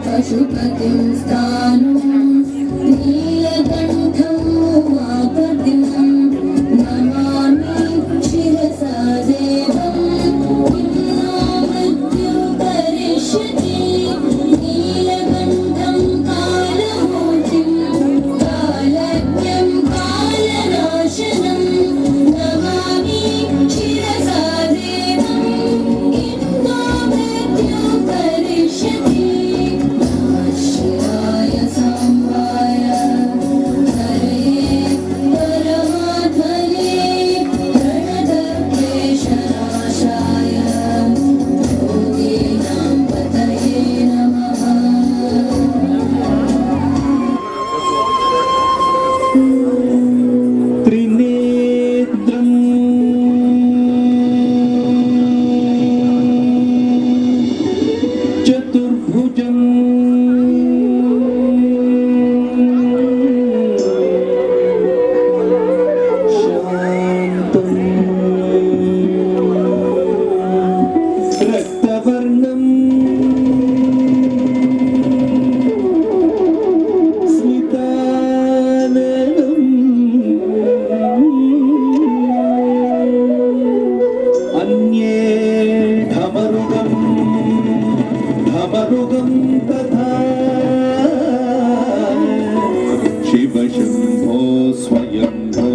पशुपतिं स्थाणुं नीलकण्ठं उमापतिं नमामि शिरसा देवं किं नो मृत्युः करिष्यति नीलकण्ठं कालमूर्तिं कालज्ञं कालनाशनं नमामि शिरसा देवं किं नो मृत्युः करिष्यति शिवाय सांबाय हरये परमात्मने प्रणतक्लेशनाशाय योगीनां पतये नमः। त्रिनेत्रं चतुर्भुजं शान्तं रक्तवर्णं स्मिताननम् अन्ये धमरुगं तथा शिव शम्भो स्वयंभो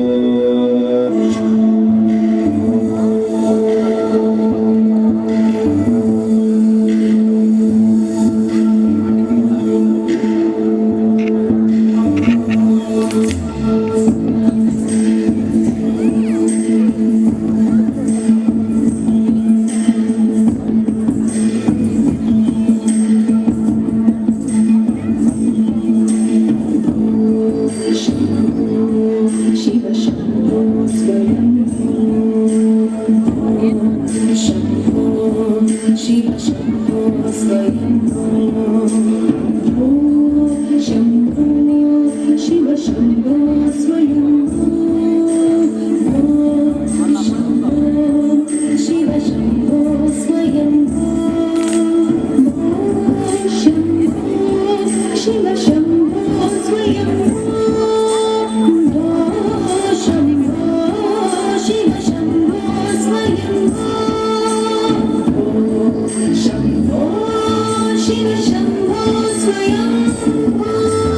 शिव शम्भो स्वयंभो शम्भो शिव शम्भो स्वयंभो शम्भो शिव शम्भो स्वयंभो शम्भो शिव शम्भो स्वयंभो शम्भो शिव शम्भो स्वयंभो शम्भो शिव शम्भो स्वयंभो शम्भो शिव शम्भो स्वयंभो